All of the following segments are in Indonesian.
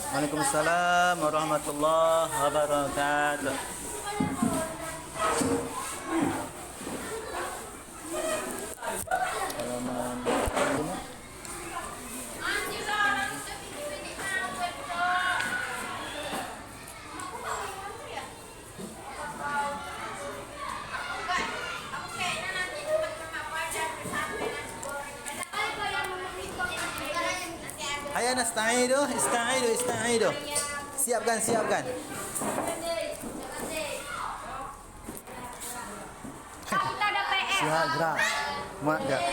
Waalaikumsalam warahmatullahi wabarakatuh. Ayo ista'idu. Siapkan. Kita ada PR. Siap, gerak. Muat enggak?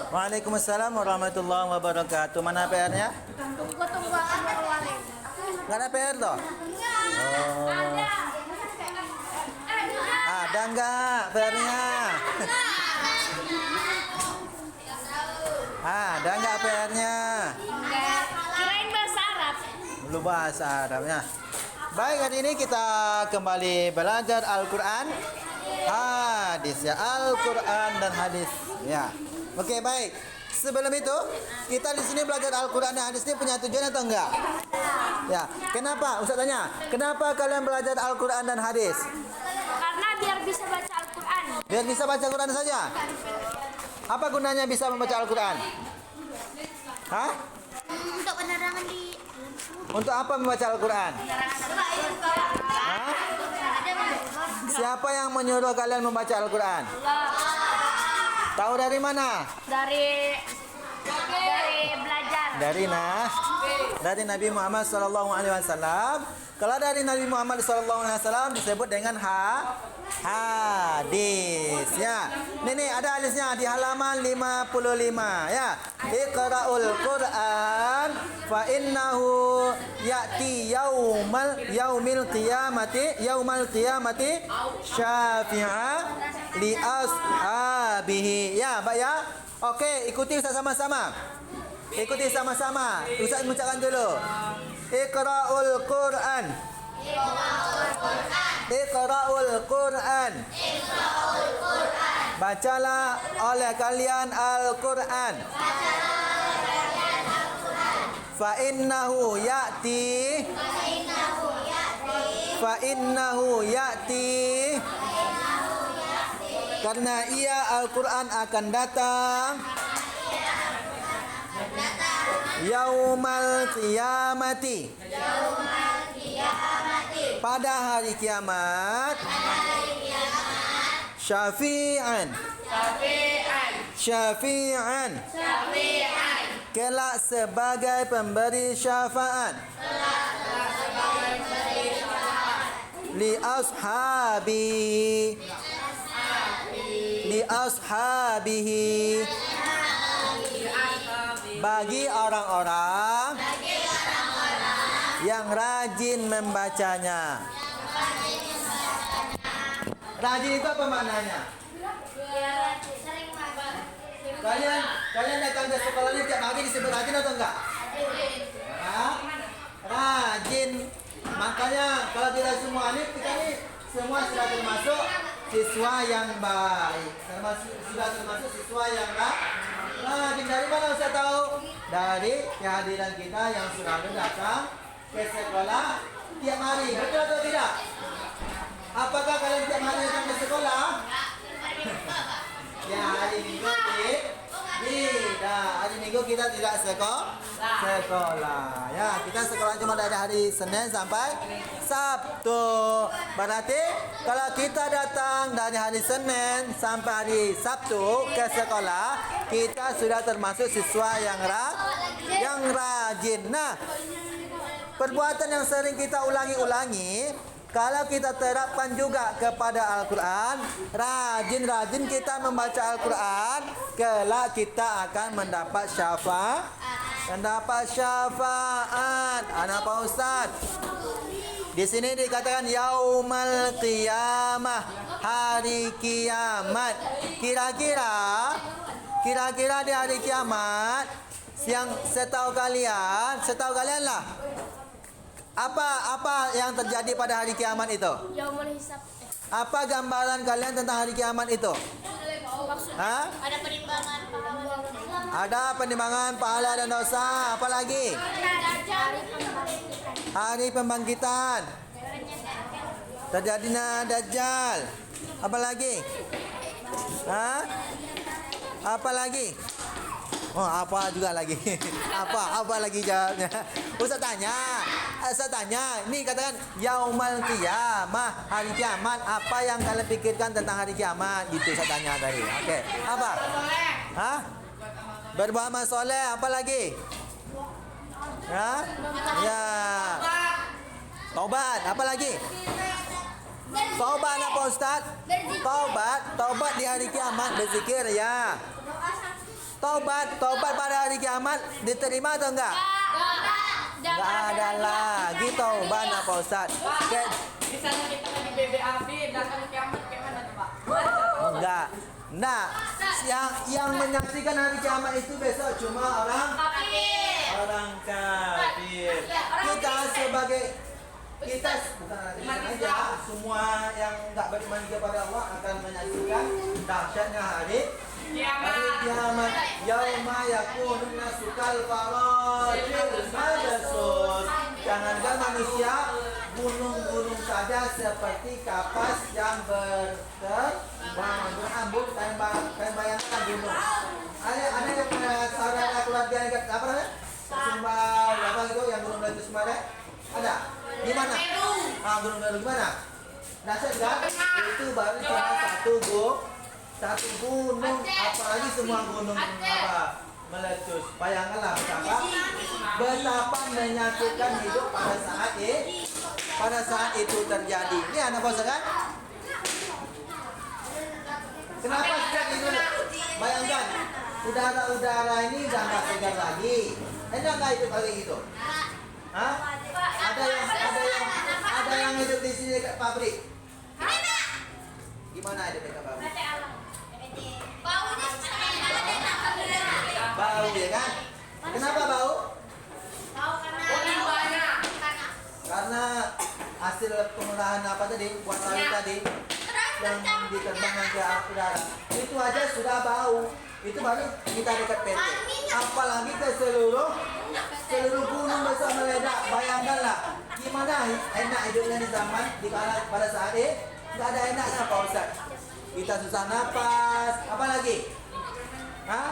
Waalaikumsalam warahmatullahi wabarakatuh. Mana PR-nya? Tunggu aku keluarin. Nggak ada PR loh? Oh. Ada nggak PR-nya? Ada nggak PR-nya? Kirain bahasa Arab. Belum bahasa Arabnya. Baik, hari ini kita kembali belajar Al-Quran, hadis ya, Al-Quran dan hadis ya. Oke, baik. Sebelum itu, kita di sini belajar Al-Quran dan hadis ini punya tujuan atau enggak? Ya. Kenapa? Ustaz tanya. Kenapa kalian belajar Al-Quran dan hadis? Karena biar bisa baca Al-Quran. Biar bisa baca Quran saja. Apa gunanya bisa membaca Al-Quran? Hah? Untuk penerangan di Untuk apa membaca Al-Quran? Hah? Siapa yang menyuruh kalian membaca Al-Quran? Tahu dari mana? Dari belajar. Dari Nabi Muhammad SAW. Kalau dari Nabi Muhammad SAW disebut dengan hadis ya. Nih ada hadisnya di halaman 55 ya. Iqra'ul Qur'an fa innahu ya'ti yaumil qiyamati syafi'a li ashabihi. Ya, Pak ya. Oke, ikuti sama-sama. Ustaz mengucapkan dulu. Iqra'ul Qur'an. Bacalah oleh kalian Al-Quran. Fa innahu ya'ti. Karena ia Al-Quran akan datang Yaumal qiyamati. Pada hari kiamat. Syafi'an. Kelak sebagai pemberi syafaat. Li ashabihi. Bagi orang-orang yang rajin membacanya. Rajin itu apa maknanya? Kalian datang ke sekolah ini tiap hari disebut rajin atau enggak? Rajin. Makanya kalau tidak semua ini, kita ini semua sudah termasuk siswa yang baik. Sudah termasuk siswa yang rajin. Dari mana Ustaz tahu? Dari kehadiran kita yang selalu datang ke sekolah tiap hari. Betul atau tidak? Apakah kalian tiap hari datang ke sekolah? Ya, hari Minggu tidak. Hari Minggu kita tidak sekolah. Ya, kita sekolah cuma dari hari Senin sampai Sabtu. Berarti kalau kita datang dari hari Senin sampai hari Sabtu ke sekolah, kita sudah termasuk siswa yang rajin. rajin. Nah, perbuatan yang sering kita ulangi-ulangi, kalau kita terapkan juga kepada Al-Quran, rajin-rajin kita membaca Al-Quran, kelak kita akan mendapat syafaat. Anak Pak Ustaz, di sini dikatakan yaumal qiyamah, hari kiamat. Kira-kira di hari kiamat, yang setahu kalian lah, apa yang terjadi pada hari kiamat itu? Yaumul hisab. Apa gambaran kalian tentang hari kiamat itu? Hah? Ada penimbangan pahala. Ada penimbangan pahala dan dosa. Apa lagi? Hari pembangkitan. Terjadinya Dajjal. Apa lagi? Hah? Apa lagi? Oh, apa juga lagi? Apa lagi jawabnya? Ustaz tanya, ini katakan yaumal qiyamah, hari kiamat. Apa yang kalian pikirkan tentang hari kiamat? Gitu saya tanya tadi. Oke. Apa? Hah? Beramal soleh, apa lagi? Ya. Taubat, apa lagi? Taubat apa Ustaz? Taubat di hari kiamat, berzikir ya. Taubat pada hari kiamat diterima atau enggak? Enggak ada lagi taubat apa Ustaz? Misalnya kita lagi BBAB dan hari kiamat gimana tuh Pak? Enggak. Nah, yang menyaksikan hari kiamat itu besok cuma orang kafir. Kita bukan aja, semua yang enggak beriman kepada Allah akan menyaksikan dahsyatnya hari kiamat. Yauma yakunun nasu kal farashil mabsus. Jangankan manusia, gunung-gunung saja seperti kapas yang berambut. Kalian bayangkan gunung. Ada yang punya saudara keluarga yang apa namanya? Sumbar apa itu yang gunung Meletus kemarin? Ada? Di mana? Gunung Meru gimana? Dahsyat kan? Itu baru cuma satu gunung, apalagi semua gunung apa meletus. Bayangkanlah betapa menyakitkan hidup pada saat itu terjadi. Ini anak bos kan? Kenapa sejak itu? Bayangkan udara ini udah nggak segar lagi. Enak nggak hidup lagi gitu? Hah? Ada yang hidup di sini dekat pabrik. Gimana hidup dekat pabrik? Bau ya kan? Kenapa bau? Karena hasil pengolahan apa tadi? Buat sawit tadi yang diterbangkan ke udara. Itu aja sudah bau. Itu baru kita dekat PT. Apalagi ke seluruh gunung besar meledak. Bayangkanlah gimana enak hidupnya di zaman pada saat ini. Nggak ada enaknya Pak Ustaz. Kita susah napas. Apa lagi? Hah?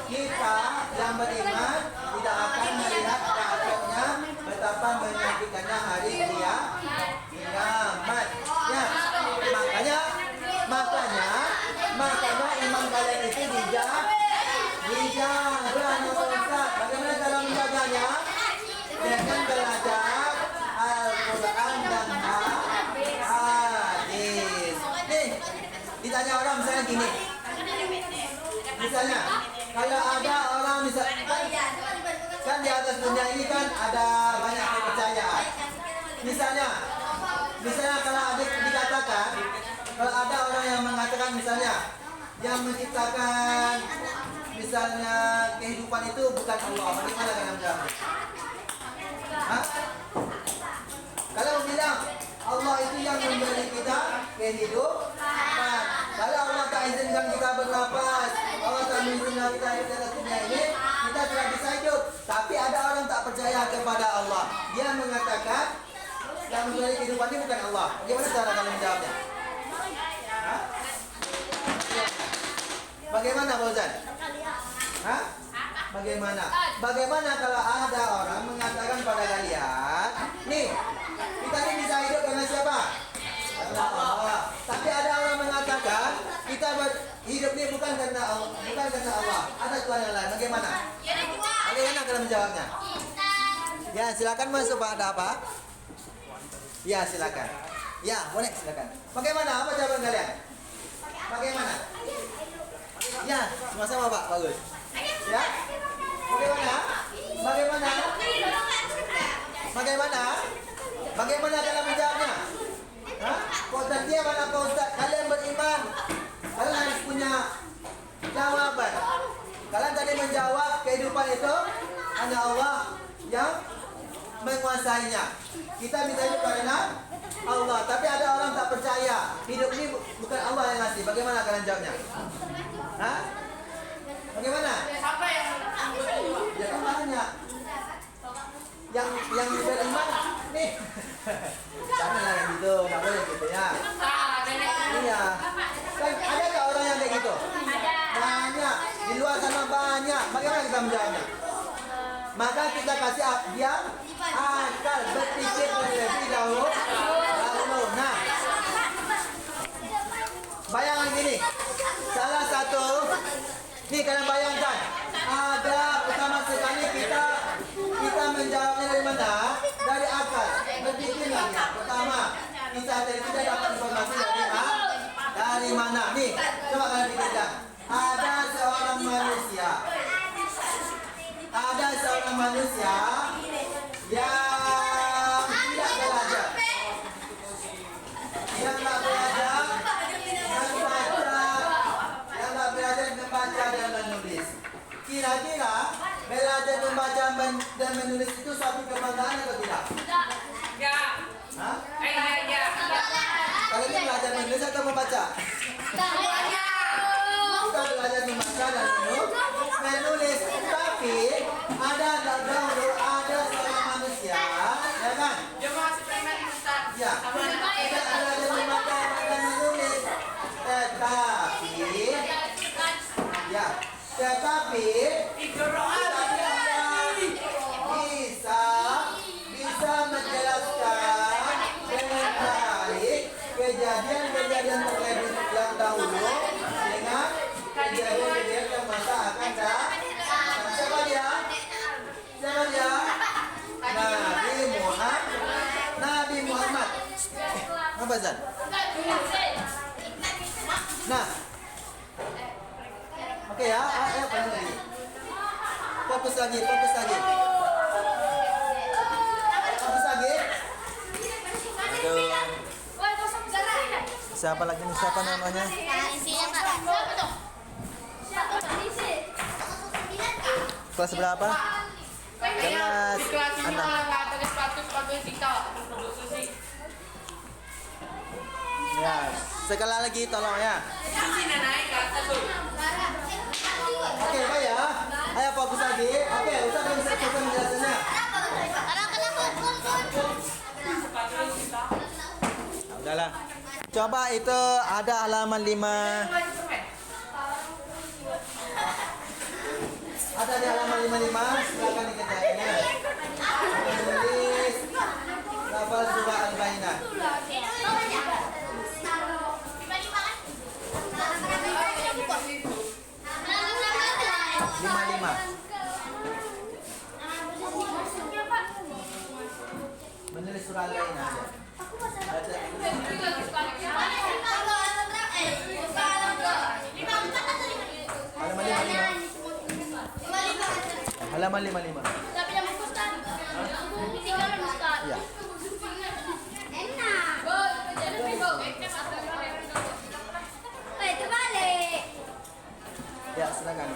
Kita yang beriman tidak akan melihat dahsyatnya betapa menyakitkannya hari kiamat. Ya, makanya iman kalian itu dijaga. Ustaz, bagaimana cara menjaganya? Dengan belajar Al-Quran dan hadis. Nih, ditanya orang misalnya gini. Misalnya, kalau ada orang kan di atas dunia ini kan ada banyak kepercayaan. Misalnya kalau dikatakan, kalau ada orang yang mengatakan misalnya yang menciptakan misalnya kehidupan itu bukan Allah, bagaimana kalian menjawab? Kalau bilang Allah itu yang memberi kita kehidupan. Kalau Allah tak izinkan kita bernapas, Allah tak mengizinkan kita hidup di atas dunia ini, kita tidak bisa hidup. Tapi ada orang tak percaya kepada Allah. Dia mengatakan yang memberi kehidupan ini bukan Allah. Bagaimana cara kalian menjawabnya? Bagaimana Pak Ustaz? Hah? Bagaimana? Bagaimana kalau ada orang mengatakan pada kalian, nih, kita ini bisa hidup karena siapa? Karena Allah. Tapi ada orang mengatakan kita hidup ini bukan karena Allah, bukan karena Allah. Ada Tuhan yang lain. Bagaimana? Bagaimana kalau menjawabnya? Ya, silakan masuk Pak. Ada apa? Ya, silakan. Ya, boleh silakan. Bagaimana? Apa jawaban kalian? Bagaimana? Ya, sama-sama Pak. Bagus. Ya? Bagaimana? Bagaimana? Bagaimana? Bagaimana kalau menjawabnya? Hah? Kok terdiam mana Pak Ustaz? Kalian beriman. Kalian harus punya jawaban. Kalian tadi menjawab kehidupan itu hanya Allah yang menguasainya. Kita bisa hidup karena Allah. Tapi ada orang tak percaya. Hidup ini bukan Allah yang ngasih. Bagaimana kalian jawabnya? Hah? Bagaimana? Siapa yang berdua? Ya kan banyak. Yang beriman nih. Jangan lah yang gitu, nggak boleh gitu ya. Iya. Kan ada nggak orang yang kayak gitu? Banyak. Di luar sana banyak. Bagaimana kita menjawabnya? Maka kita kasih dia akal berpikir terlebih dahulu. Nah, bayangan gini. Salah satu, nih kalian bayangkan, ada pertama sekali kita menjawabnya dari mana? Dari akal. Berpikir lagi. Pertama, kita dapat informasi dari mana? Nih, coba kalian pikirkan. Ada seorang manusia yang tidak belajar, yang nggak belajar, membaca dan menulis. Kira-kira belajar membaca dan menulis itu suatu kebanggaan atau tidak? Enggak. Hah? Iya. Kalian belajar menulis atau membaca? Kita belajar membaca dan menulis. Tapi ada seorang manusia, ya kan? Dia masih preman Ustaz. Ya. Kita belajar membaca dan menulis. Tetapi bisa menjelaskan dengan baik kejadian-kejadian terkait yang dahulu dengan kejadian-kejadian yang masa akan datang. Siapa dia? Nabi Muhammad. Apa Zan? Nah, oke ya, ayo panggil lagi. Fokus lagi. Aduh. Siapa lagi nih? Siapa namanya? Kelas berapa? Kelas Di kelas ini 6. nggak ada sepatu kita. Susi. Ya, sekali lagi tolong ya. Susi naik ke atas tuh. Oke, Pak ya. Ayo fokus lagi. Oke, Ustaz bisa selesai menjelaskannya. Udahlah. Coba itu ada halaman 5. Ada di halaman 55. Silakan dikerjakannya. Menulis lafal surah Al-Bayyinah. 55. Menulis surah Al-Bayyinah aja. Halaman 55. Iya. Ya, silakan.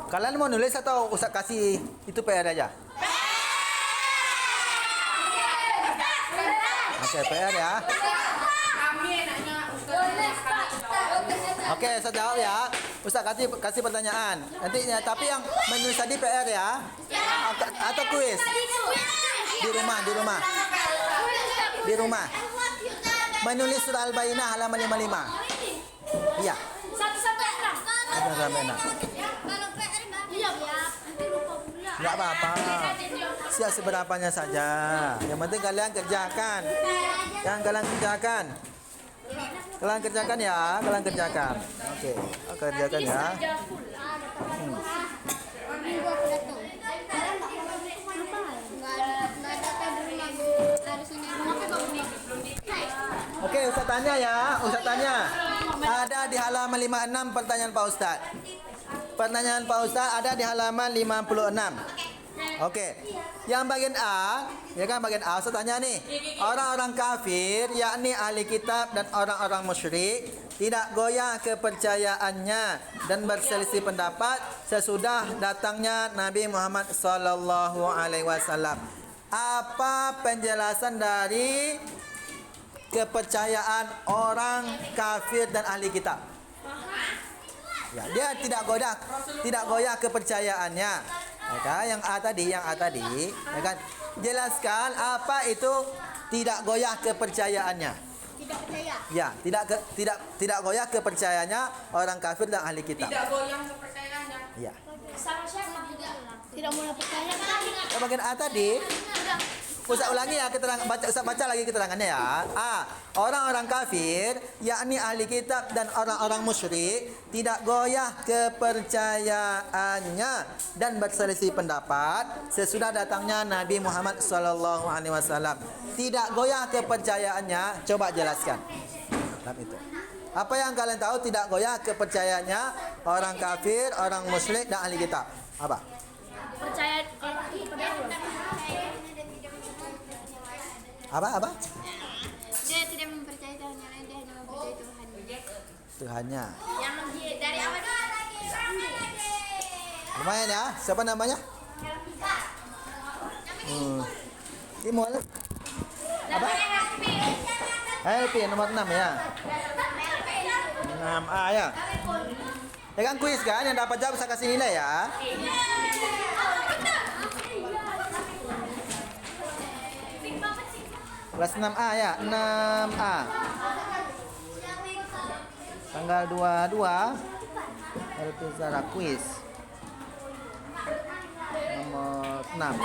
Kalian mau nulis atau Ustaz kasih itu PR aja? Oke, PR ya. Kami enaknya Ustaz. Oke, Ustaz jawab ya. Ustaz kasih pertanyaan. Nanti ya, tapi yang menulis tadi PR ya. Atau kuis. Di rumah. Menulis surah Al-Bayyinah halaman 55. Iya. 1-6. Ada sampai 6. Iya, nanti lupa pula. Enggak apa-apa. Siap seberapanya saja. Yang penting kalian kerjakan. Kalian kerjakan ya, Oke, kerjakan ya. Oke, Ustaz tanya ya. Ada di halaman 56 pertanyaan Pak Ustaz. Pertanyaan Pak Ustaz ada di halaman 56. Oke. Yang bagian A, ya kan bagian A Ustaz tanya nih. Orang-orang kafir yakni ahli kitab dan orang-orang musyrik tidak goyah kepercayaannya dan berselisih pendapat sesudah datangnya Nabi Muhammad sallallahu alaihi wasallam. Apa penjelasan dari kepercayaan orang kafir dan ahli kitab? Ya, dia tidak goyah kepercayaannya. Ya kan? Yang A tadi, ya kan? Jelaskan apa itu tidak goyah kepercayaannya. Tidak percaya. Ya, tidak goyah kepercayaannya orang kafir dan ahli kitab. Tidak goyang kepercayaannya. Ya. Sama siapa juga? Tidak mau percaya kan? Yang bagian A tadi, Ustaz ulangi ya keterangan baca lagi keterangannya ya. A. Orang-orang kafir yakni ahli kitab dan orang-orang musyrik tidak goyah kepercayaannya dan berselisih pendapat sesudah datangnya Nabi Muhammad sallallahu alaihi wasallam. Tidak goyah kepercayaannya, coba jelaskan. Itu. Apa yang kalian tahu tidak goyah kepercayaannya orang kafir, orang musyrik dan ahli kitab? Apa? Percaya kepada Allah. Apa? Dia tidak mempercayai Tuhan yang lain, dia hanya mempercayai Tuhan. Tuhannya. Yang dari awal Lumayan ya. Siapa namanya? Imul. Apa? Helpi nomor 6 ya. 6A ya. Ya kan kuis kan yang dapat jawab saya kasih nilai ya. Kelas 6A ya, 6A. Tanggal 22 LP Zara kuis. Nomor 6.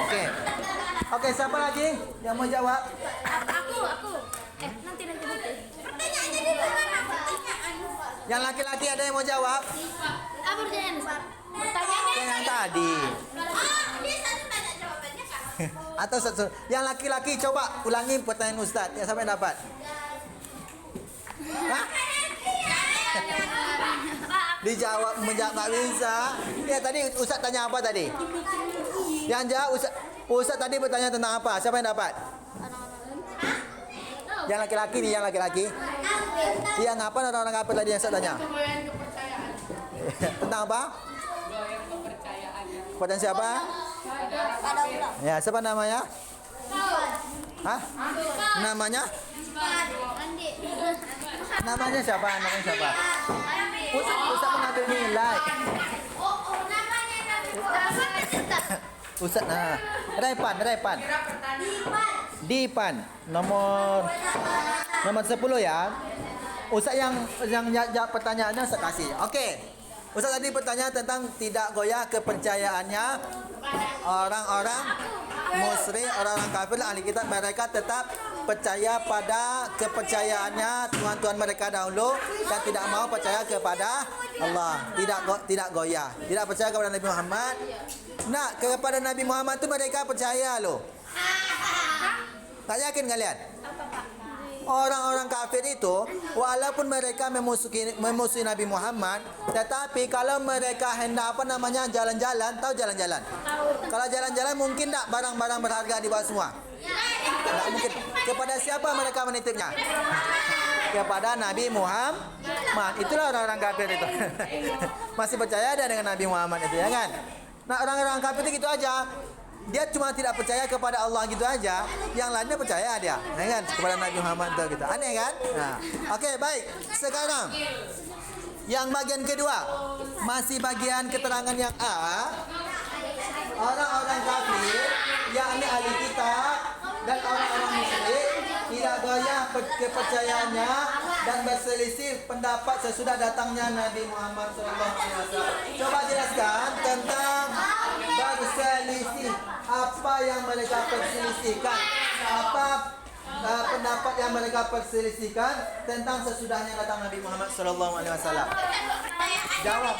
Oke, siapa lagi yang mau jawab? Aku. Nanti Pertanyaannya di mana? Yang laki-laki ada yang mau jawab? Apa pertanyaannya? Yang tadi. Dia satu tanya jawabannya kan? Atau yang laki-laki coba ulangi pertanyaan Ustaz. Ya sampai dapat. Hah? Menjawab nggak bisa. Ya tadi Ustaz tanya apa tadi? Yang jawab Ustaz tadi bertanya tentang apa? Siapa yang dapat? Yang laki-laki nih, yang laki-laki. Yang apa orang-orang apa tadi yang Ustaz tanya? Goyang kepercayaan. Tentang apa? Goyang kepercayaannya. Kepada siapa? Pada Allah. Ya, siapa namanya? Hah? Namanya? Andi. Namanya siapa? Ustaz mengambil nilai. Namanya Ustaz, nah. Repan. Kira pertanyaan. Dipan. Nomor 10 ya. Ustaz yang jawab pertanyaannya saya kasih. Oke. Ustaz tadi pertanyaan tentang tidak goyah kepercayaannya orang-orang musyrik, orang-orang kafir, ahli kitab, mereka tetap percaya pada kepercayaannya Tuhan-Tuhan mereka dahulu dan tidak mau percaya kepada Allah. Tidak goyah, tidak percaya kepada Nabi Muhammad. Nah, kepada Nabi Muhammad itu mereka percaya loh. Tak yakin kalian? Orang-orang kafir itu walaupun mereka memusuhi Nabi Muhammad, tetapi kalau mereka hendak jalan-jalan, tahu jalan-jalan? Kalau jalan-jalan mungkin tak barang-barang berharga dibawa semua? Tak mungkin. Kepada siapa mereka menitipnya? Kepada Nabi Muhammad. Itulah orang-orang kafir itu. Masih percaya ada dengan Nabi Muhammad itu ya kan? Nah, orang-orang kafir itu gitu aja. Dia cuma tidak percaya kepada Allah gitu aja. Yang lainnya percaya dia, ya kan? Kepada Nabi Muhammad itu gitu. Aneh kan? Nah, oke, baik. Sekarang Yang bagian kedua, masih bagian keterangan yang A. Orang-orang kafir, yakni ahli kitab dan orang-orang musyrik, tidak goyah kepercayaannya dan berselisih pendapat sesudah datangnya Nabi Muhammad SAW. Coba jelaskan tentang berselisih. Apa yang mereka perselisihkan? Apa pendapat yang mereka perselisihkan tentang sesudahnya datang Nabi Muhammad SAW? Jawab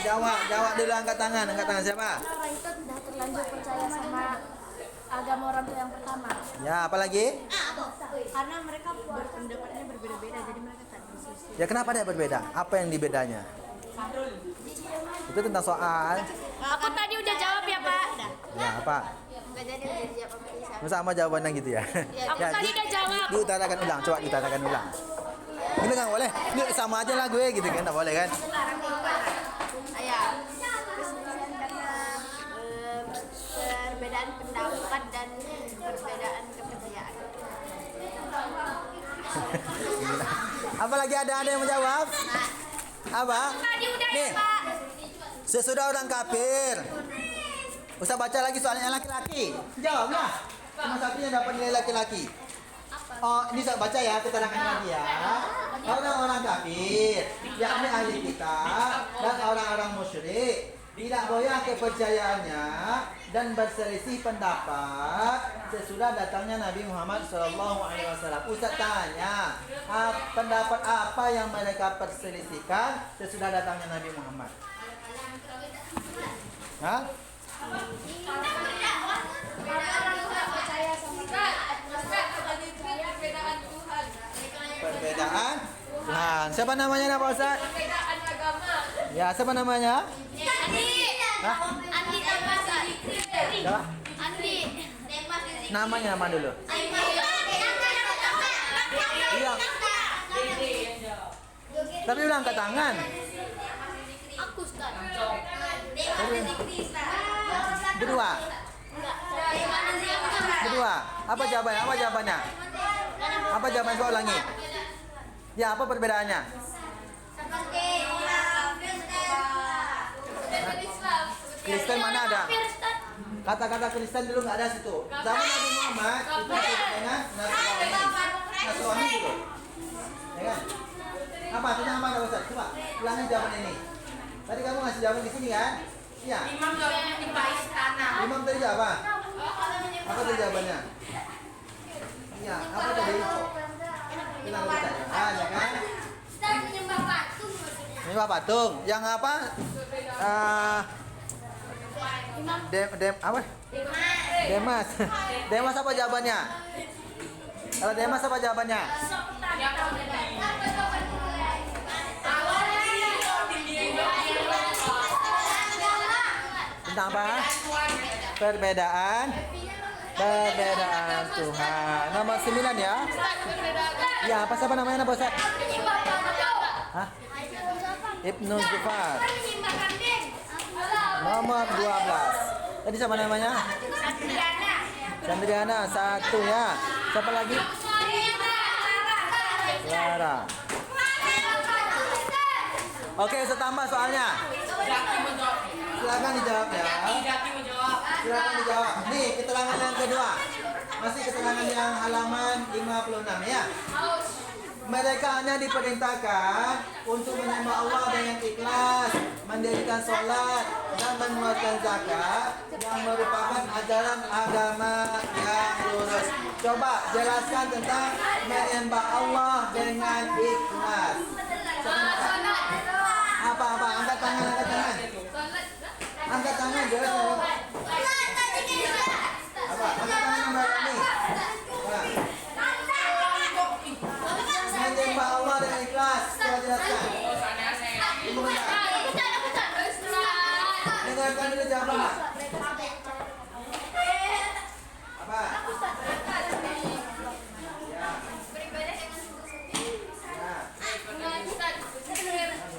dulu, angkat tangan siapa? Orang itu sudah terlanjur percaya sama agama orang tua yang pertama. Ya, apalagi? Karena mereka pendapatnya berbeda-beda, jadi mereka tak berselisih. Ya, kenapa dia berbeda? Apa yang dibedanya? Itu tentang soal. Aku tadi udah jawab ya, Pak. Ya, apa? Enggak jadi udah dijawab sama Isa. Masa sama jawabannya gitu ya? Aku tadi udah jawab. Diutarakan ulang, coba diutarakan ulang. Ini kan boleh. Ini sama aja lah gue gitu kan, enggak boleh kan? Ayah. Perselisihan karena perbedaan pendapat dan perbedaan kepercayaan. Apalagi ada yang menjawab? Apa? Tadi udah Nih. ya, Pak. Sesudah orang kafir. Usah baca lagi soalnya yang laki-laki. Jawablah. Cuma satunya dapat nilai laki-laki. Oh, ini saya baca ya keterangan lagi ya. Orang-orang kafir, yakni ahli kitab dan orang-orang musyrik, tidak goyah kepercayaannya dan berselisih pendapat sesudah datangnya Nabi Muhammad SAW. Ustaz tanya, pendapat apa yang mereka perselisihkan sesudah datangnya Nabi Muhammad? Hah? Perbedaan Tuhan. Siapa namanya Pak Ustaz? Perbedaan agama. Ya, siapa namanya? Andi. Hah? Andi Tabasan. Ya. Andi. Namanya nama dulu. Iya. Tapi udah angkat tangan. Aku Ustaz. Berdua. Berdua. Apa jawabannya? Apa jawabannya? Apa jawabannya? Saya ulangi. Ya, apa perbedaannya? Kristen mana ada? Kata-kata Kristen dulu nggak ada situ. Zaman Nabi Muhammad itu dengan Nasrani dulu. Ya kan? Apa? Tanya apa ada Ustaz? Coba ulangi jawaban ini. Tadi kamu ngasih jawaban di sini kan? Iya. Imam jawabnya di istana. Imam tadi jawab apa? Apa tadi jawabannya? Iya, apa tadi? Bilang Ustaz. Ah, ya kan? Menyembah patung. Yang apa? Apa? Demas. Demas apa jawabannya? Kalau Demas apa jawabannya? Tentang apa? Perbedaan Tuhan. Nomor 9 ya? Ya, apa siapa namanya Pak Ustaz? Hah? Ibnu Zufar. Nomor 12. Tadi siapa namanya? Sandriana 1 ya. Siapa lagi? Clara. Oke, saya tambah soalnya. Jaki menjawab. Silakan dijawab ya. Jaki menjawab. Silakan dijawab. Nih, keterangan yang kedua. Masih keterangan yang halaman 56 ya. Mereka hanya diperintahkan untuk menyembah Allah dengan ikhlas, mendirikan sholat, dan mengeluarkan zakat yang merupakan ajaran agama yang lurus. Coba jelaskan tentang menyembah Allah dengan ikhlas. Apa? Angkat tangan. Angkat tangan, jelas. Apa? Angkat tangan yang berapa nih? Menyembah Allah dengan ikhlas. Coba jelaskan. Ibu benar. Dengarkan dulu jawabannya. Apa? Ya.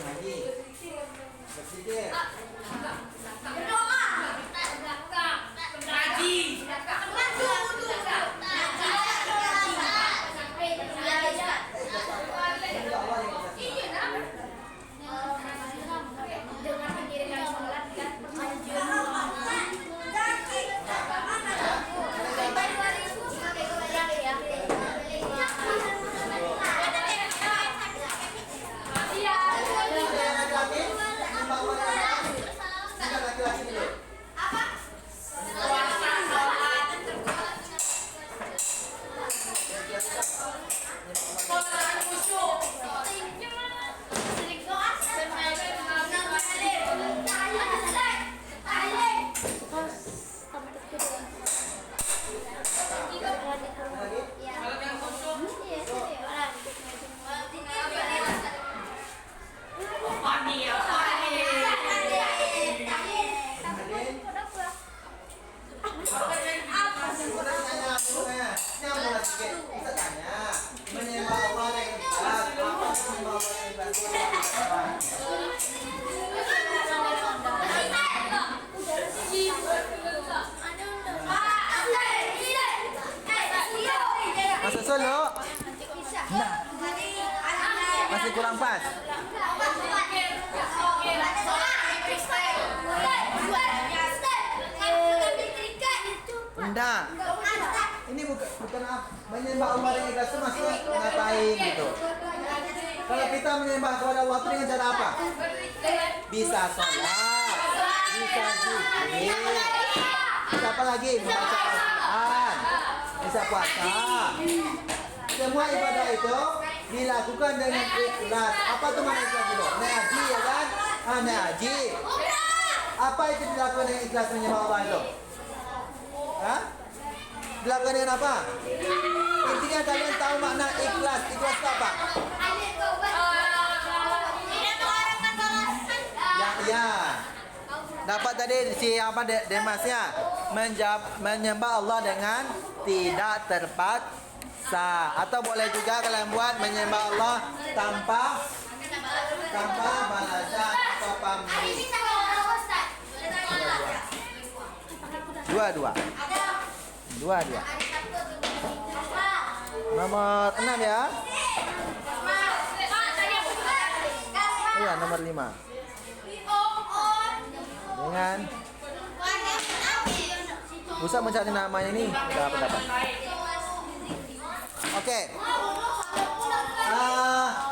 Lagi. Berpikir. Ngaji. dulu. Nah, masih kurang pas. Enggak. Ini bukan menyembah Allah dengan ikhlas itu masuk ngapain gitu. Kalau kita menyembah kepada Allah itu dengan cara apa? Bisa sholat, bisa zikir, bisa apa lagi? Membaca Al-Quran, bisa puasa. Semua ibadah itu dilakukan dengan ikhlas. Apa tuh mana ikhlas itu? Ngaji ya kan? Ngaji. Apa itu dilakukan dengan ikhlas menyembah Allah itu? Hah? Dilakukan dengan apa? Intinya kalian tahu makna ikhlas. Ikhlas itu apa? Ya. Dapat tadi si apa Demasnya menyembah Allah dengan tidak terpaksa, atau boleh juga kalian buat menyembah Allah tanpa balasan atau pamrih. Dua. Nomor 6 ya. Iya, nomor 5. Dengan usah mencari namanya ini udah dapat. Oke.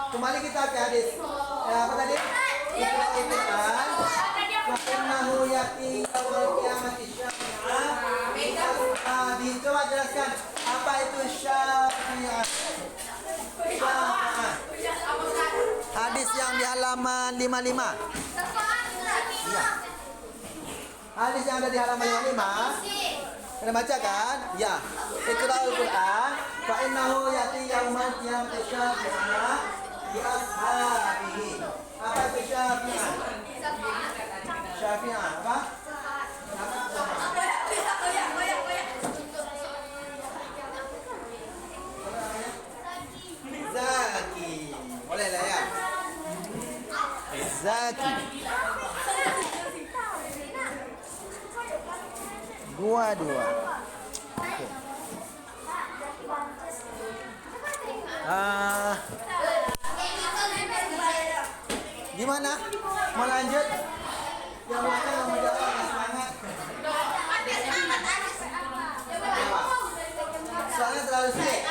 Kembali kita ke hadis. Apa tadi? Kita itu kan Fa'innahu ya'ti yawmal qiyamati syafi'ah. Coba jelaskan apa itu syafi'ah. Hadis yang di halaman 55. Ya. Hadis yang ada di halaman 55. Kena baca kan? Ya. Iqra'ul Qur'an fa innahu ya'ti yaumal qiyamati syafi'an bi ashabihi. Apa itu syafi'an? Syafi'an apa? Zaki. Boleh lah ya. Zaki. Dua. Okay. Gimana? Mau lanjut? Yang mana yang mau jawab semangat? Soalnya terlalu sulit.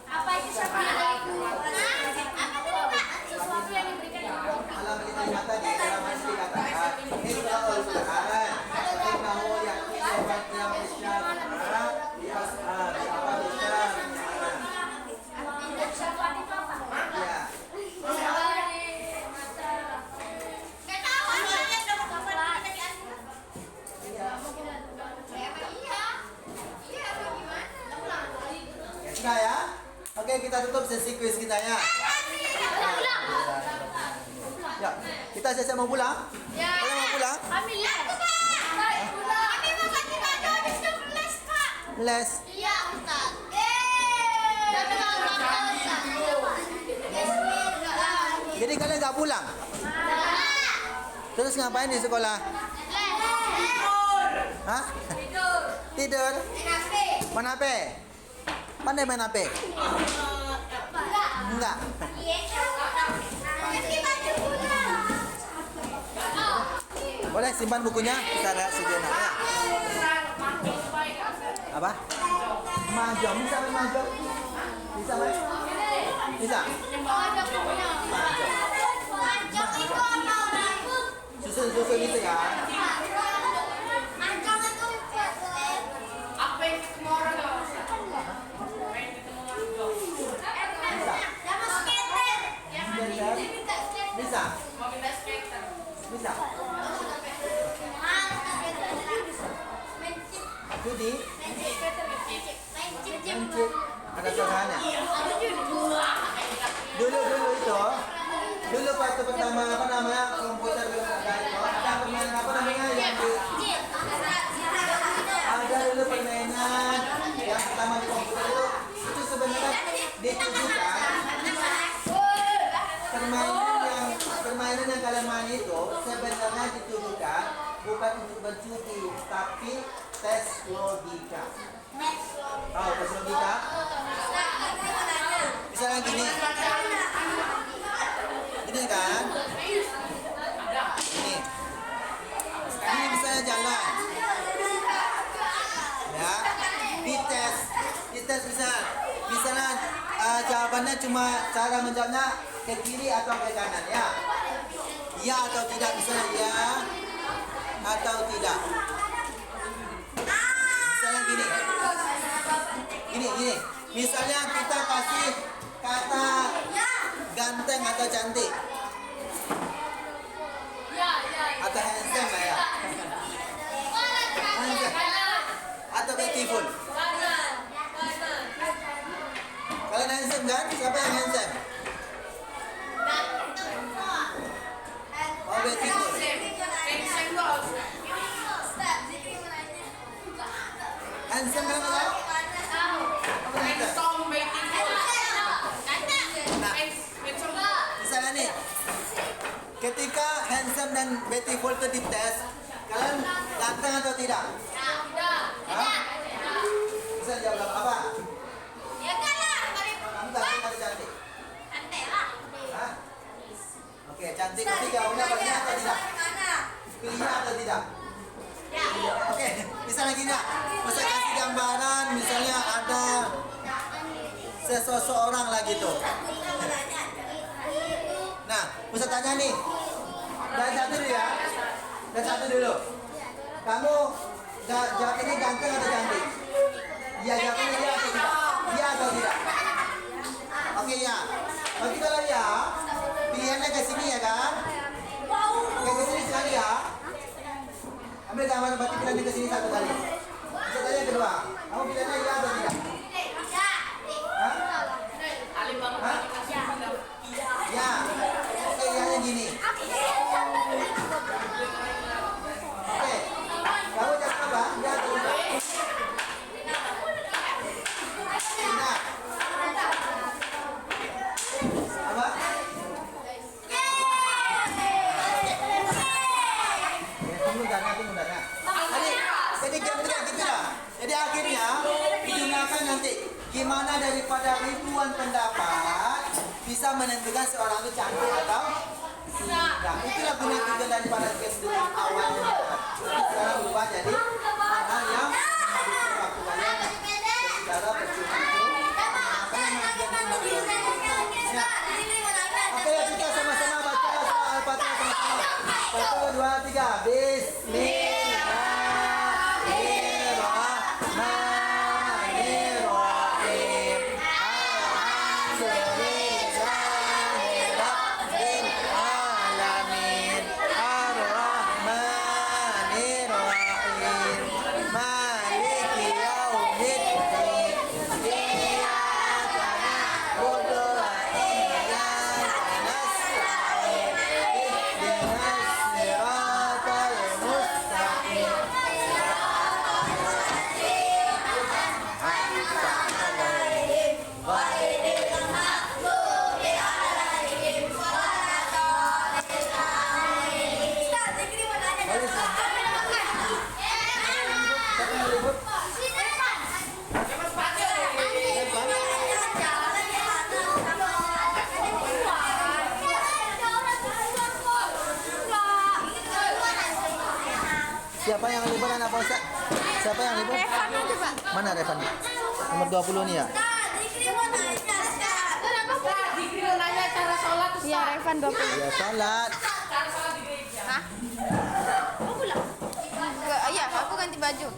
Apa itu syafi'ah? Sesuatu yang diberikan Alam kita tadi dalam hadis dikatakan Iqra'ul Qur'an innahu ya'ti yawmal qiyamati syafi'an bi ashabi. Apa itu syafi'an? Ya. Sudah ya? Oke, kita tutup sesi kuis kita ya. Ya, kita siap-siap mau pulang? Kalian mau pulang? Kami les. Kami mau ganti baju habis itu les, Kak. Les. Iya, Ustaz. Tapi kalau Jadi kalian nggak pulang? Terus ngapain di sekolah? Hah? Tidur. Main HP? Pandai main HP? Enggak. Boleh simpan bukunya secara sejenak ya. Apa? Mahjong, bisa main mahjong? Bisa main? Bisa? Susun itu kan? Apa yang ketemu orang gak usah? Bisa? Mau minta skater. Bisa? Judi? Mencit? Ada suaranya? Dulu itu waktu pertama apa namanya komputer belum ada itu ada permainan apa namanya yang ada dulu permainan yang pertama di komputer itu sebenarnya ditujukan permainan yang kalian main itu sebenarnya ditujukan bukan untuk berjudi tapi tes logika. Oh, tes logika. Misalnya gini. Gini kan? Ini. Ini misalnya jalan. Ya. Dites misalnya jawabannya cuma cara menjawabnya ke kiri atau ke kanan ya. Ya atau tidak, misalnya ya atau tidak. Misalnya gini. Gini. Misalnya kita kasih kata ganteng atau cantik. Atau handsome lah ya. Handsome. Atau beautiful. Kalian handsome kan? Siapa yang handsome? Oh, beautiful. Handsome kan apa? Apa handsome? Misalnya nih, ketika handsome dan beautiful itu dites, kalian ganteng atau tidak? Hah? Bisa jawab apa? Kamu ganteng atau cantik? Hah? Oke, cantik tapi jawabnya benar atau tidak? Pilihnya atau tidak? Oke, misalnya gini, bisa kasih gambaran, misalnya ada seseorang lagi tuh. Nah, bisa tanya nih, dari satu dulu ya, dari satu dulu. Kamu jawab ini ganteng atau cantik? Iya, jawabnya iya atau tidak? Iya atau tidak? Oke ya. Bagi kalian ya, pilihannya ke sini ya kan? Oke, ke sini sekali ya. Ambil gambar berarti pilihannya ke sini satu kali. Bisa tanya yang kedua. Kamu pilihannya iya atau tidak? Hah? Hah? Ya. Oke, iya gini. Oke. Kamu jawab apa? Iya atau tidak? Tidak. Apa? Tunggu dana. Jadi gitu lah. Jadi akhirnya digunakan nanti gimana daripada ribuan pendapat bisa menentukan seorang itu cantik atau tidak. Itulah guna juga daripada tes awalnya. Sekarang berubah jadi hal yang menghabiskan waktu kalian secara percuma itu. Oke, kita sama-sama baca Al-Fatihah sama-sama. 1, 2, 3. Bismillahirrahmanirrahim. Alhamdulillahirabbil alamin. Ar-Rahmanirrahim. Maliki yaumiddin. Iyyaka na'budu wa iyyaka nasta'in. Ihdinas siratal mustaqim. Siapa yang ribut? Siapa yang ribut anak Pak Ustaz? Siapa yang ribut? Revan aja, Pak. Mana Revan? Nomor 20 nih ya? Nanya cara sholat Ustaz. Iya, Revan 20. Ya salat. Cara sholat di gereja. Hah? Oh, pulang. Iya, aku ganti baju.